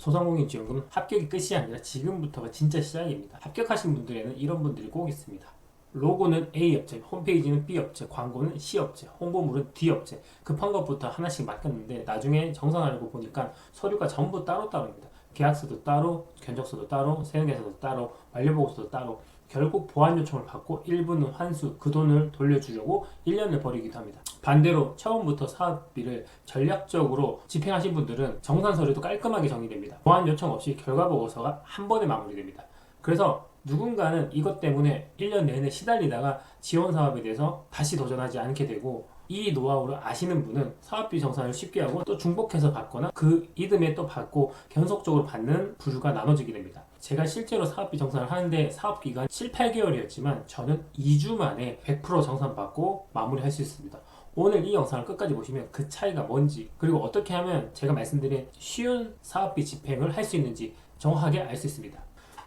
소상공인지원금 합격이 끝이 아니라 지금부터가 진짜 시작입니다. 합격하신 분들에는 이런 분들이 꼭 있습니다. 로고는 A 업체, 홈페이지는 B 업체, 광고는 C 업체, 홍보물은 D 업체. 급한 것부터 하나씩 맡겼는데 나중에 정산하려고 보니까 서류가 전부 따로따로입니다. 계약서도 따로, 견적서도 따로, 세무계산서도 따로, 완료보고서도 따로. 결국 보완 요청을 받고 일부는 환수, 그 돈을 돌려주려고 1년을 버리기도 합니다. 반대로 처음부터 사업비를 전략적으로 집행하신 분들은 정산 서류도 깔끔하게 정리됩니다. 보완 요청 없이 결과보고서가 한 번에 마무리됩니다. 그래서 누군가는 이것 때문에 1년 내내 시달리다가 지원 사업에 대해서 다시 도전하지 않게 되고, 이 노하우를 아시는 분은 사업비 정산을 쉽게 하고 또 중복해서 받거나 그 이듬해 또 받고 계속적으로 받는 부류가 나눠지게 됩니다. 제가 실제로 사업비 정산을 하는데 사업기간 7, 8개월이었지만 저는 2주 만에 100% 정산받고 마무리할 수 있습니다. 오늘 이 영상을 끝까지 보시면 그 차이가 뭔지, 그리고 어떻게 하면 제가 말씀드린 쉬운 사업비 집행을 할 수 있는지 정확하게 알 수 있습니다.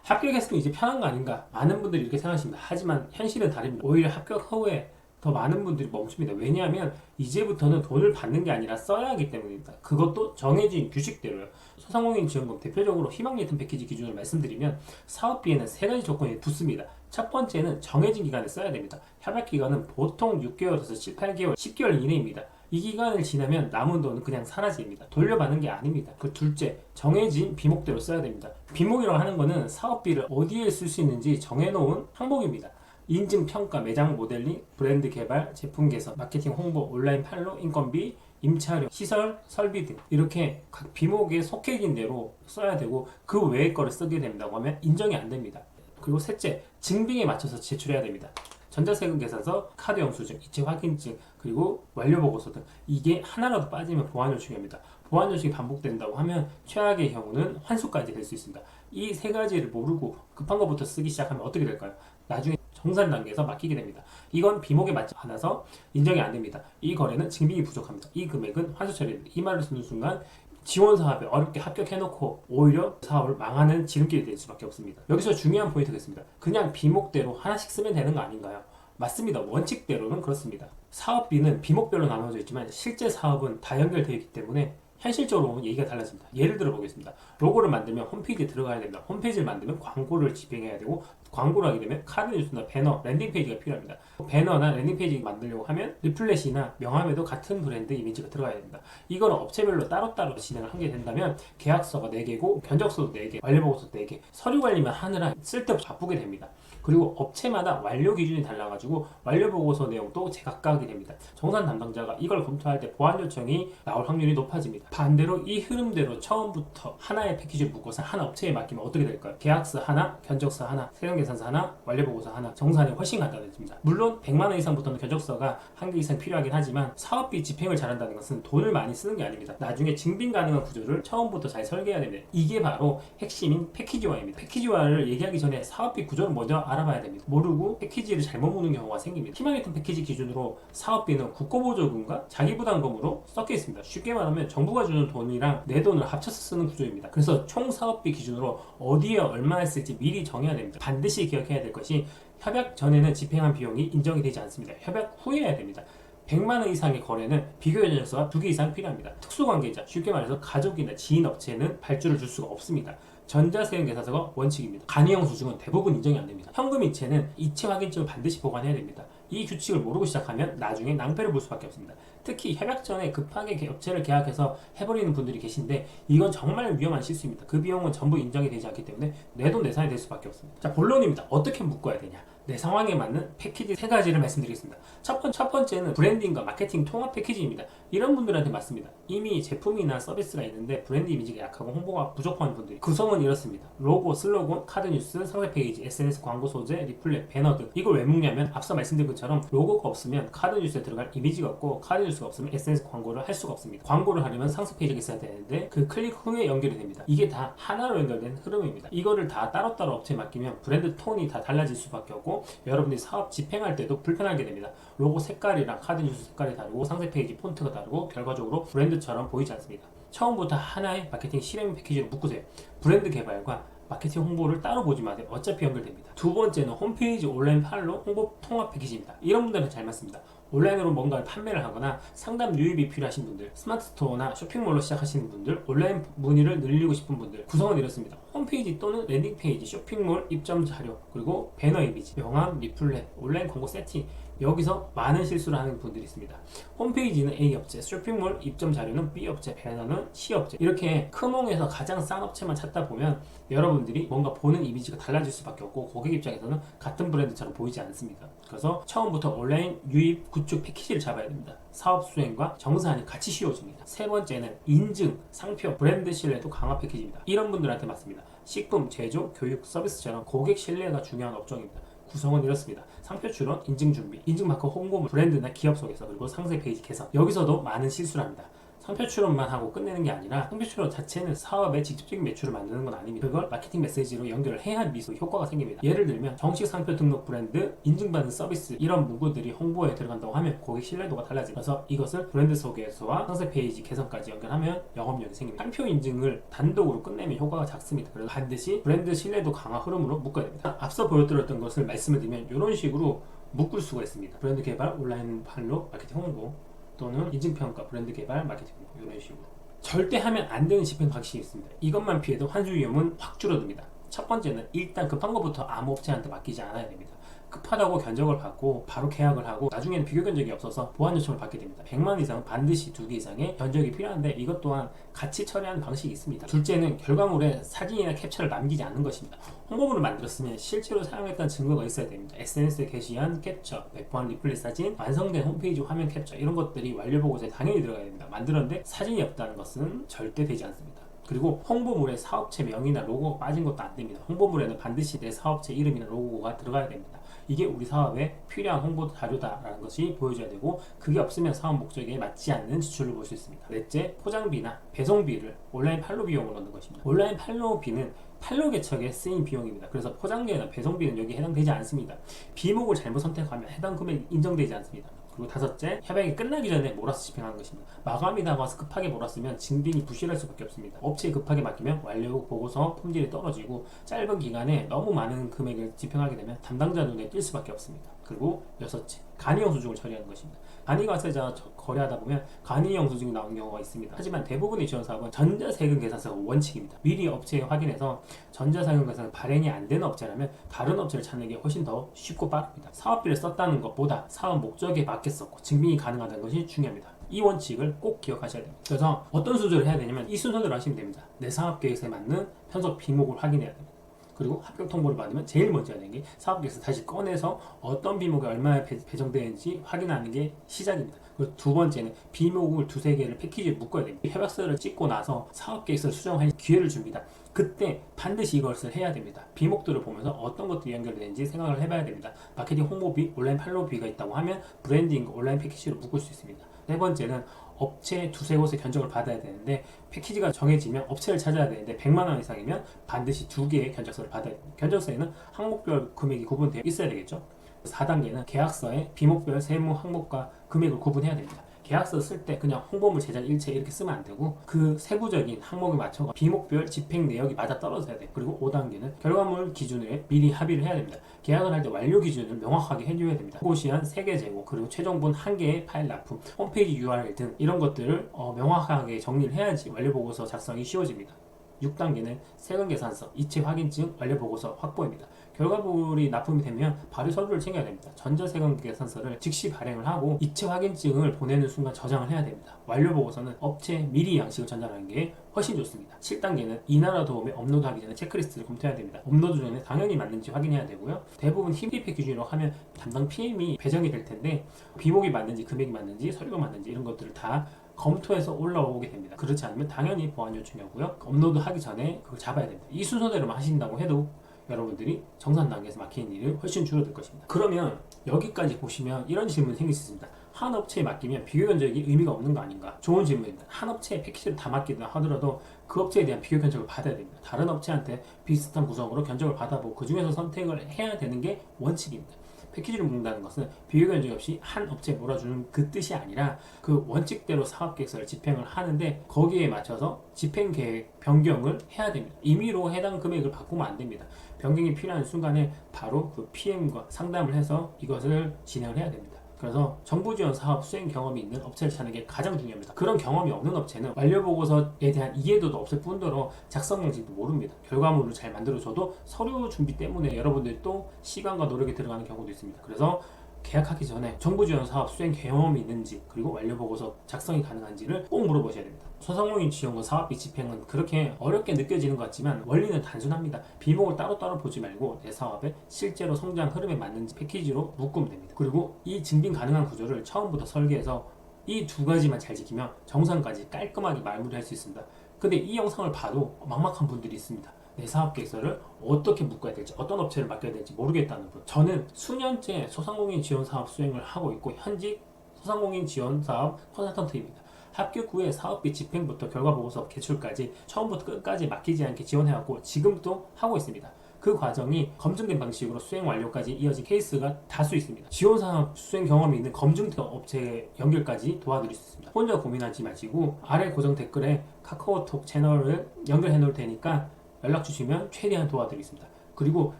합격했으면 이제 편한 거 아닌가? 많은 분들이 이렇게 생각하십니다. 하지만 현실은 다릅니다. 오히려 합격 후에 더 많은 분들이 멈춥니다. 왜냐하면 이제부터는 돈을 받는 게 아니라 써야 하기 때문입니다. 그것도 정해진 규칙대로요. 소상공인 지원금 대표적으로 희망 리턴 패키지 기준으로 말씀드리면 사업비에는 세 가지 조건이 붙습니다. 첫 번째는 정해진 기간에 써야 됩니다. 협약 기간은 보통 6개월에서 7, 8개월, 10개월 이내입니다. 이 기간을 지나면 남은 돈은 그냥 사라집니다. 돌려받는 게 아닙니다. 그 둘째, 정해진 비목대로 써야 됩니다. 비목이라고 하는 거는 사업비를 어디에 쓸 수 있는지 정해놓은 항목입니다. 인증, 평가, 매장 모델링, 브랜드 개발, 제품 개선, 마케팅 홍보, 온라인 판로, 인건비, 임차료, 시설, 설비 등 이렇게 각 비목에 속해진 대로 써야 되고, 그 외의 거를 쓰게 된다고 하면 인정이 안 됩니다. 그리고 셋째, 증빙에 맞춰서 제출해야 됩니다. 전자세금 계산서, 카드 영수증, 이체 확인증, 그리고 완료보고서 등 이게 하나라도 빠지면 보완 요청입니다. 보완 요청이 반복된다고 하면 최악의 경우는 환수까지 될 수 있습니다. 이 세 가지를 모르고 급한 것부터 쓰기 시작하면 어떻게 될까요? 나중에 정산 단계에서 맡기게 됩니다. 이건 비목에 맞지 않아서 인정이 안 됩니다. 이 거래는 증빙이 부족합니다. 이 금액은 환수 처리됩니다. 이 말을 듣는 순간 지원 사업에 어렵게 합격해놓고 오히려 사업을 망하는 지름길이 될 수밖에 없습니다. 여기서 중요한 포인트가 있습니다. 그냥 비목대로 하나씩 쓰면 되는 거 아닌가요? 맞습니다. 원칙대로는 그렇습니다. 사업비는 비목별로 나눠져 있지만 실제 사업은 다 연결되어 있기 때문에 현실적으로 얘기가 달라집니다. 예를 들어 보겠습니다. 로고를 만들면 홈페이지에 들어가야 됩니다. 홈페이지를 만들면 광고를 집행해야 되고, 광고를 하게 되면 카드 뉴스나 배너, 랜딩페이지가 필요합니다. 배너나 랜딩페이지 만들려고 하면 리플렛이나 명함에도 같은 브랜드 이미지가 들어가야 됩니다. 이거는 업체별로 따로따로 진행을 하게 된다면 계약서가 4개고 견적서도 4개, 완료보고서 4개, 서류 관리만 하느라 쓸데없이 바쁘게 됩니다. 그리고 업체마다 완료 기준이 달라가지고 완료보고서 내용도 제각각이 됩니다. 정산 담당자가 이걸 검토할 때 보완 요청이 나올 확률이 높아집니다. 반대로 이 흐름대로 처음부터 하나의 패키지를 묶어서 한 업체에 맡기면 어떻게 될까요? 계약서 하나, 견적서 하나, 세금계산서 하나, 완료보고서 하나, 정산이 훨씬 간단해집니다. 물론 100만원 이상부터는 견적서가 한 개 이상 필요하긴 하지만 사업비 집행을 잘한다는 것은 돈을 많이 쓰는 게 아닙니다. 나중에 증빙 가능한 구조를 처음부터 잘 설계해야 됩니다. 이게 바로 핵심인 패키지화입니다. 패키지화를 얘기하기 전에 사업비 구조를 먼저 알아봐야 됩니다. 모르고 패키지를 잘못 묻는 경우가 생깁니다. 희망리턴 패키지 기준으로 사업비는 국고보조금과 자기부담금으로 섞여 있습니다. 쉽게 말하면 정부가 주는 돈이랑 내 돈을 합쳐서 쓰는 구조입니다. 그래서 총 사업비 기준으로 어디에 얼마나 쓸지 미리 정해야 됩니다. 반드시 기억해야 될 것이 협약 전에는 집행한 비용이 인정이 되지 않습니다. 협약 후에 해야 됩니다. 100만원 이상의 거래는 비교 견적서가 2개 이상 필요합니다. 특수관계자, 쉽게 말해서 가족이나 지인 업체는 발주를 줄 수가 없습니다. 전자세금 계산서가 원칙입니다. 간이영수증은 대부분 인정이 안 됩니다. 현금 이체는 이체 확인증을 반드시 보관해야 됩니다. 이 규칙을 모르고 시작하면 나중에 낭패를 볼 수밖에 없습니다. 특히 협약 전에 급하게 업체를 계약해서 해버리는 분들이 계신데 이건 정말 위험한 실수입니다. 그 비용은 전부 인정이 되지 않기 때문에 내돈 내산이 될 수밖에 없습니다. 자, 본론입니다. 어떻게 묶어야 되냐? 내 상황에 맞는 패키지 3가지를 말씀드리겠습니다. 첫 번째는 브랜딩과 마케팅 통합 패키지입니다. 이런 분들한테 맞습니다. 이미 제품이나 서비스가 있는데 브랜드 이미지가 약하고 홍보가 부족한 분들, 구성은 이렇습니다. 로고, 슬로건, 카드 뉴스, 상세 페이지, SNS 광고 소재, 리플렛, 배너 등. 이걸 왜 묶냐면 앞서 말씀드린 것처럼 로고가 없으면 카드 뉴스에 들어갈 이미지가 없고, 카드 뉴스가 없으면 SNS 광고를 할 수가 없습니다. 광고를 하려면 상세 페이지가 있어야 되는데 그 클릭 후에 연결이 됩니다. 이게 다 하나로 연결된 흐름입니다. 이거를 다 따로따로 업체에 맡기면 브랜드 톤이 다 달라질 수밖에 없고, 여러분들이 사업 집행할 때도 불편하게 됩니다. 로고 색깔이랑 카드 뉴스 색깔이 다르고, 상세 페이지 폰트가 다르고, 결과적으로 브랜드처럼 보이지 않습니다. 처음부터 하나의 마케팅 실행 패키지로 묶으세요. 브랜드 개발과 마케팅 홍보를 따로 보지 마세요. 어차피 연결됩니다. 두 번째는 홈페이지 온라인 판로 홍보 통합 패키지입니다. 이런 분들은 잘 맞습니다. 온라인으로 뭔가를 판매를 하거나 상담 유입이 필요하신 분들, 스마트 스토어나 쇼핑몰로 시작하시는 분들, 온라인 문의를 늘리고 싶은 분들, 구성은 이렇습니다. 홈페이지 또는 랜딩 페이지, 쇼핑몰 입점 자료, 그리고 배너 이미지, 명함, 리플렛, 온라인 광고 세팅, 여기서 많은 실수를 하는 분들이 있습니다. 홈페이지는 A 업체, 쇼핑몰 입점 자료는 B 업체, 배너는 C 업체, 이렇게 크몽에서 가장 싼 업체만 찾다 보면 여러분들이 뭔가 보는 이미지가 달라질 수밖에 없고 고객 입장에서는 같은 브랜드처럼 보이지 않습니다. 그래서 처음부터 온라인 유입 구축 패키지를 잡아야 됩니다. 사업 수행과 정산이 같이 쉬워집니다. 세 번째는 인증, 상표, 브랜드 신뢰도 강화 패키지입니다. 이런 분들한테 맞습니다. 식품, 제조, 교육, 서비스처럼 고객 신뢰가 중요한 업종입니다. 구성은 이렇습니다. 상표 출원, 인증 준비, 인증 마크 홍보물, 브랜드나 기업 속에서, 그리고 상세 페이지 개선. 여기서도 많은 실수를 합니다. 상표 출원만 하고 끝내는 게 아니라 상표 출원 자체는 사업의 직접적인 매출을 만드는 건 아닙니다. 그걸 마케팅 메시지로 연결을 해야 미소 효과가 생깁니다. 예를 들면 정식 상표 등록 브랜드, 인증받은 서비스, 이런 문구들이 홍보에 들어간다고 하면 고객 신뢰도가 달라집니다. 그래서 이것을 브랜드 소개서와 상세 페이지 개선까지 연결하면 영업력이 생깁니다. 상표 인증을 단독으로 끝내면 효과가 작습니다. 그래서 반드시 브랜드 신뢰도 강화 흐름으로 묶어야 됩니다. 앞서 보여드렸던 것을 말씀을 드리면 이런 식으로 묶을 수가 있습니다. 브랜드 개발, 온라인 판로, 마케팅 홍보, 또는 인증평가, 브랜드 개발, 마케팅 홍보, 이런 식으로. 절대 하면 안 되는 집행 방식이 있습니다. 이것만 피해도 환수 위험은 확 줄어듭니다. 첫 번째는 일단 급한 것부터 아무 업체한테 맡기지 않아야 됩니다. 급하다고 견적을 받고 바로 계약을 하고 나중에는 비교 견적이 없어서 보완 요청을 받게 됩니다. 100만 이상 반드시 2개 이상의 견적이 필요한데 이것 또한 같이 처리하는 방식이 있습니다. 둘째는 결과물에 사진이나 캡처를 남기지 않는 것입니다. 홍보물을 만들었으면 실제로 사용했다는 증거가 있어야 됩니다. SNS에 게시한 캡처, 배포한 리플렛 사진, 완성된 홈페이지 화면 캡처, 이런 것들이 완료 보고서에 당연히 들어가야 됩니다. 만들었는데 사진이 없다는 것은 절대 되지 않습니다. 그리고 홍보물에 사업체 명이나 로고가 빠진 것도 안 됩니다. 홍보물에는 반드시 내 사업체 이름이나 로고가 들어가야 됩니다. 이게 우리 사업에 필요한 홍보 자료다라는 것이 보여줘야 되고, 그게 없으면 사업 목적에 맞지 않는 지출을 볼 수 있습니다. 넷째, 포장비나 배송비를 온라인 판로 비용으로 넣는 것입니다. 온라인 판로비는 판로 개척에 쓰인 비용입니다. 그래서 포장비나 배송비는 여기에 해당되지 않습니다. 비목을 잘못 선택하면 해당 금액이 인정되지 않습니다. 그리고 다섯째, 협약이 끝나기 전에 몰아서 집행하는 것입니다. 마감이 다가와서 급하게 몰았으면 증빙이 부실할 수밖에 없습니다. 업체에 급하게 맡기면 완료 보고서 품질이 떨어지고 짧은 기간에 너무 많은 금액을 집행하게 되면 담당자 눈에 띌 수밖에 없습니다. 그리고 여섯째, 간이 영수증을 처리하는 것입니다. 간이과세자 거래하다 보면 간이 영수증이 나오는 경우가 있습니다. 하지만 대부분의 지원사업은 전자세금 계산서가 원칙입니다. 미리 업체에 확인해서 전자세금 계산 발행이 안 되는 업체라면 다른 업체를 찾는 게 훨씬 더 쉽고 빠릅니다. 사업비를 썼다는 것보다 사업 목적에 맞게 썼고 증빙이 가능하다는 것이 중요합니다. 이 원칙을 꼭 기억하셔야 됩니다. 그래서 어떤 순서를 해야 되냐면 이 순서대로 하시면 됩니다. 내 사업계획서에 맞는 편속 비목을 확인해야 됩니다. 그리고 합격 통보를 받으면 제일 먼저 해야 되는 게 사업계획서 다시 꺼내서 어떤 비목이 얼마나 배정되는지 확인하는 게 시작입니다. 그리고 두 번째는 비목을 두세 개를 패키지에 묶어야 됩니다. 협약서를 찍고 나서 사업계획서를 수정할 기회를 줍니다. 그때 반드시 이것을 해야 됩니다. 비목들을 보면서 어떤 것들이 연결되는지 생각을 해봐야 됩니다. 마케팅 홍보비, 온라인 판로비가 있다고 하면 브랜딩, 온라인 패키지로 묶을 수 있습니다. 네 번째는 업체 두세 곳에 견적을 받아야 되는데 패키지가 정해지면 업체를 찾아야 되는데 100만 원 이상이면 반드시 2개의 견적서를 받아야 됩니다. 견적서에는 항목별 금액이 구분되어 있어야 되겠죠. 4단계는 계약서에 비목별 세무 항목과 금액을 구분해야 됩니다. 계약서 쓸 때 그냥 홍보물 제작 일체 이렇게 쓰면 안 되고 그 세부적인 항목에 맞춰 비목별 집행 내역이 맞아 떨어져야 돼요. 그리고 5단계는 결과물 기준을 미리 합의를 해야 됩니다. 계약을 할 때 완료 기준을 명확하게 해줘야 됩니다. 고시한 3개 재고, 그리고 최종본 1개의 파일 납품, 홈페이지 URL 등 이런 것들을 명확하게 정리를 해야지 완료 보고서 작성이 쉬워집니다. 6단계는 세금 계산서, 이체 확인증, 완료 보고서 확보입니다. 결과물이 납품이 되면 바로 서류를 챙겨야 됩니다. 전자세금 계산서를 즉시 발행을 하고 이체 확인증을 보내는 순간 저장을 해야 됩니다. 완료 보고서는 업체 미리 양식을 전달하는 게 훨씬 좋습니다. 7단계는 이나라 도움에 업로드하기 전에 체크리스트를 검토해야 됩니다. 업로드 전에 당연히 맞는지 확인해야 되고요. 대부분 히비피 기준으로 하면 담당 PM이 배정이 될 텐데 비목이 맞는지 금액이 맞는지 서류가 맞는지 이런 것들을 다 검토해서 올라오게 됩니다. 그렇지 않으면 당연히 보완 요청이 오고요. 업로드 하기 전에 그걸 잡아야 됩니다. 이 순서대로만 하신다고 해도 여러분들이 정산 단계에서 막히는 일이 훨씬 줄어들 것입니다. 그러면 여기까지 보시면 이런 질문이 생길 수 있습니다. 한 업체에 맡기면 비교 견적이 의미가 없는 거 아닌가? 좋은 질문입니다. 한 업체에 패키지를 다 맡기다 하더라도 그 업체에 대한 비교 견적을 받아야 됩니다. 다른 업체한테 비슷한 구성으로 견적을 받아보고 그 중에서 선택을 해야 되는 게 원칙입니다. 패키지를 묶는다는 것은 비교 견적 없이 한 업체에 몰아주는 그 뜻이 아니라 그 원칙대로 사업계획서를 집행을 하는데 거기에 맞춰서 집행계획 변경을 해야 됩니다. 임의로 해당 금액을 바꾸면 안 됩니다. 변경이 필요한 순간에 바로 그 PM과 상담을 해서 이것을 진행을 해야 됩니다. 그래서 정부 지원 사업 수행 경험이 있는 업체를 찾는 게 가장 중요합니다. 그런 경험이 없는 업체는 완료 보고서에 대한 이해도도 없을 뿐더러 작성 방식도 모릅니다. 결과물을 잘 만들어줘도 서류 준비 때문에 여러분들이 또 시간과 노력이 들어가는 경우도 있습니다. 그래서 계약하기 전에 정부 지원 사업 수행 경험이 있는지 그리고 완료 보고서 작성이 가능한지를 꼭 물어보셔야 됩니다. 소상공인 지원과 사업비 집행은 그렇게 어렵게 느껴지는 것 같지만 원리는 단순합니다. 비목을 따로따로 보지 말고 내 사업의 실제로 성장 흐름에 맞는 패키지로 묶으면 됩니다. 그리고 이 증빙 가능한 구조를 처음부터 설계해서 이 두 가지만 잘 지키면 정상까지 깔끔하게 마무리할 수 있습니다. 근데 이 영상을 봐도 막막한 분들이 있습니다. 내 사업 계획서를 어떻게 묶어야 될지, 어떤 업체를 맡겨야 될지 모르겠다는 분. 저는 수년째 소상공인 지원 사업 수행을 하고 있고 현직 소상공인 지원 사업 컨설턴트입니다. 합격 후에 사업비 집행부터 결과보고서 제출까지 처음부터 끝까지 맡기지 않게 지원해왔고 지금도 하고 있습니다. 그 과정이 검증된 방식으로 수행 완료까지 이어진 케이스가 다수 있습니다. 지원사업 수행 경험이 있는 검증된 업체 연결까지 도와드릴 수 있습니다. 혼자 고민하지 마시고 아래 고정 댓글에 카카오톡 채널을 연결해 놓을 테니까 연락 주시면 최대한 도와드리겠습니다. 그리고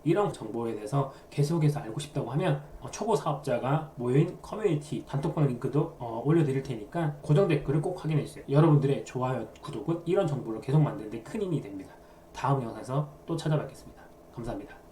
이런 정보에 대해서 계속해서 알고 싶다고 하면 초보 사업자가 모인 커뮤니티 단톡방 링크도 올려드릴 테니까 고정 댓글을 꼭 확인해 주세요. 여러분들의 좋아요, 구독은 이런 정보를 계속 만드는 데 큰 힘이 됩니다. 다음 영상에서 또 찾아뵙겠습니다. 감사합니다.